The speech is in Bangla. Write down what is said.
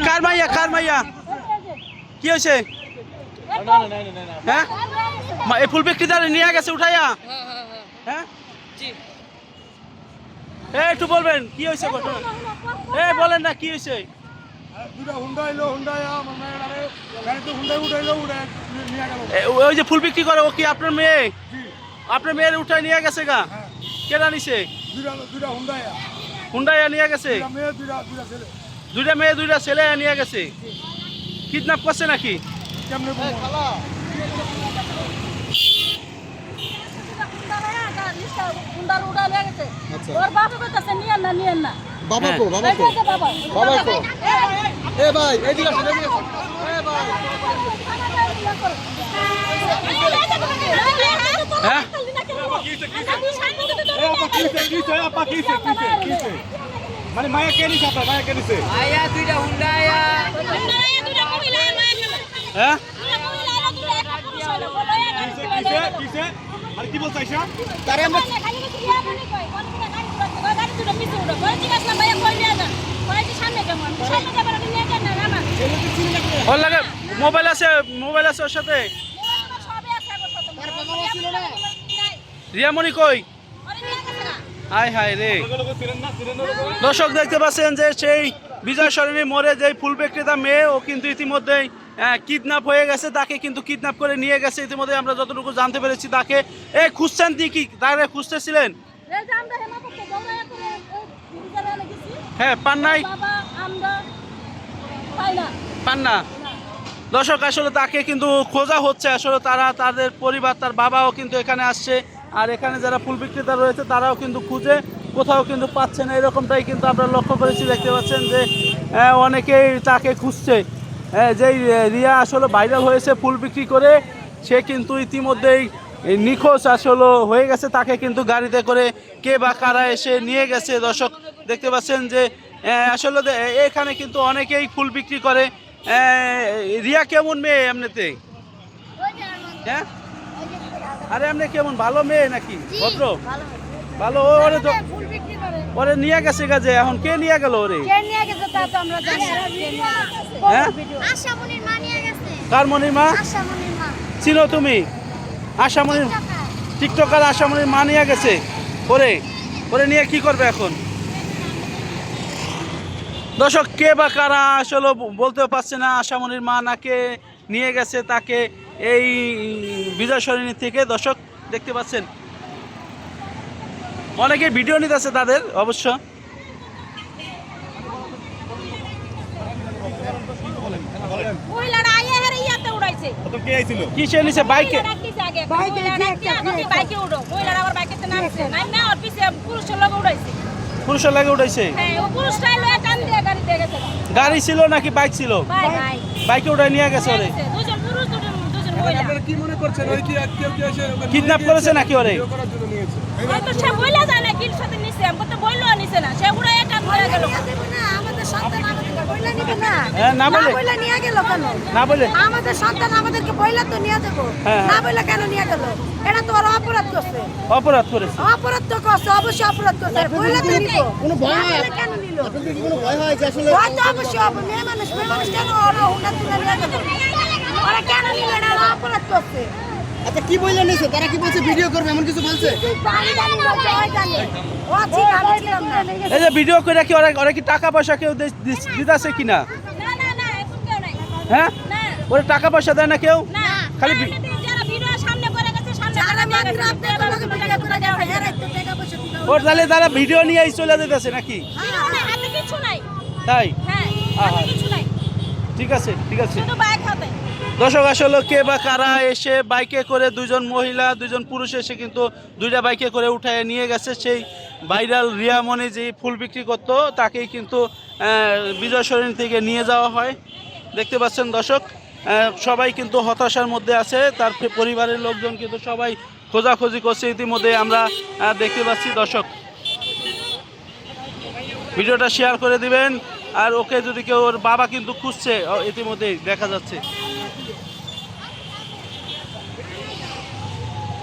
কার মাইয়া কি হয়েছে? হ্যাঁ এই ফুল বিক্রেতার নিয়ে গেছে উঠাইয়া? হ্যাঁ একটু বলবেন কি হয়েছে ঘটনা? বলেন না কি হয়েছে? ওই যে ফুল বিক্রি করে ও কি আপনার মেয়ে? আপনার মেয়ের উঠাই নিয়ে গেছে গা? কেনা নিছে? হুন্ডাইয়া নিয়ে গেছে? দুইটা মেয়ে দুইটা ছেলে নিয়ে গেছে। কিডন্যাপ করছে নাকি? মানে মায়া কে নিছে? আপনার মায়া কে নিছে? মায়া দুইটা হুন্ডাইয়া হ্যাঁ কিসে আর কি বলছ আইসা? তারে আমরা ওর লাগে মোবাইল আছে ওর সাথে? রিয়ামণি কই? হাই হাই রে দর্শক দেখতে পাচ্ছেন যে সেই বিজয় সরণি মোড়ে যে ফুল বিক্রেতা মেয়ে ও কিন্তু ইতিমধ্যেই কিডন্যাপ হয়ে গেছে। তাকে কিন্তু কিডন্যাপ করে নিয়ে গেছে ইতিমধ্যে আমরা যতটুকু জানতে পেরেছি। তাকে খুঁজছেন কি তারে খুঁজতেছিলেন? হ্যাঁ পান নাই পান না দর্শক আসলে তাকে কিন্তু খোঁজা হচ্ছে। আসলে তারা তাদের পরিবার তার বাবাও কিন্তু এখানে আসছে আর এখানে যারা ফুল বিক্রেতা রয়েছে তারাও কিন্তু খুঁজে কোথাও কিন্তু পাচ্ছে না। এরকমটাই কিন্তু আমরা লক্ষ্য করেছি। দেখতে পাচ্ছেন যে অনেকেই তাকে খুঁজছে। যেই রিয়া আসলে ভাইরাল হয়েছে ফুল বিক্রি করে সে কিন্তু ইতিমধ্যেই নিখোঁজ আসলে হয়ে গেছে। তাকে কিন্তু গাড়িতে করে কে বা কারা এসে নিয়ে গেছে। দর্শক দেখতে পাচ্ছেন যে আসলে এখানে কিন্তু অনেকেই ফুল বিক্রি করে। রিয়া কেমন মেয়ে এমনিতে? হ্যাঁ আরে এমনি কেমন ভালো মেয়ে নাকি ভদ্র? ভালো ওরে তো ওরে নিয়ে গেছে গাছে। এখন কে নিয়ে গেল ওরে? হ্যাঁ কার মনির মা চিনো তুমি? আশামণির টিকটকার আশামণির মা নিয়ে গেছে ওরে। ওরে নিয়ে কি করবে এখন? দর্শক কে বা কারা আসলে বলতেও পারছে না আশামণির মা নাকে নিয়ে গেছে তাকে এই বিজয় সরণি থেকে। দর্শক দেখতে পাচ্ছেন অনেকে ভিডিও নিতেছে তাদের অবশ্য। কিসে নিছে? বাইকে পুরুষের লাগে উঠাইছে? গাড়ি ছিল নাকি বাইক ছিল? বাইকে উঠাই নিয়ে গেছে ওরে। কিডন্যাপ করেছে নাকি ওরে? না বলে না বলে আমাদের সন্তান আমাদেরকে বইলা তো নিয়ে যাবো না বইলা কেন নিয়ে গেল? এটা তো ওরা অপরাধ করছে। অপরাধ করেছে? অপরাধ তো করছে, অবশ্যই অপরাধ করছে। বইলা তো নিব কোনো ভয় হয়? কেন নিল? আপনাদের কি কোনো ভয় হয় যে আসলে ভয় তো অবশ্যই হবে। মেয়ে মানুষ কেন ওরা হুন্ডা তুলে নিয়ে গেল? ওরা কেন নিল? এটা অপরাধ করছে। আচ্ছা কি বললে নিছে? তারা কি বলছে ভিডিও করবে এমন কিছু বলছে? এই যে ভিডিও করে কি ওরা কি টাকা পয়সা কেউ দিতেছে কিনা? হ্যাঁ ওরা টাকা পয়সা দেয় না কেউ? খালি ওর তাহলে তারা ভিডিও নিয়ে চলে যেতেছে নাকি? তাই ঠিক আছে ঠিক আছে। দর্শক আসলে কে বা কারা এসে বাইকে করে দুজন মহিলা দুজন পুরুষ এসে কিন্তু দুইটা বাইকে করে উঠায় নিয়ে গেছে। সেই ভাইরাল রিয়ামণি যে ফুল বিক্রি করতো তাকেই কিন্তু বিজয় সরণি থেকে নিয়ে যাওয়া হয়। দেখতে পাচ্ছেন দর্শক সবাই কিন্তু হতাশার মধ্যে আছে। তার পরিবারের লোকজন কিন্তু সবাই খোঁজাখুঁজি করছে ইতিমধ্যে আমরা দেখতে পাচ্ছি। দর্শক ভিডিওটা শেয়ার করে দিবেন আর ওকে যদি কেউ ওর বাবা কিন্তু খুঁজছে ইতিমধ্যেই দেখা যাচ্ছে।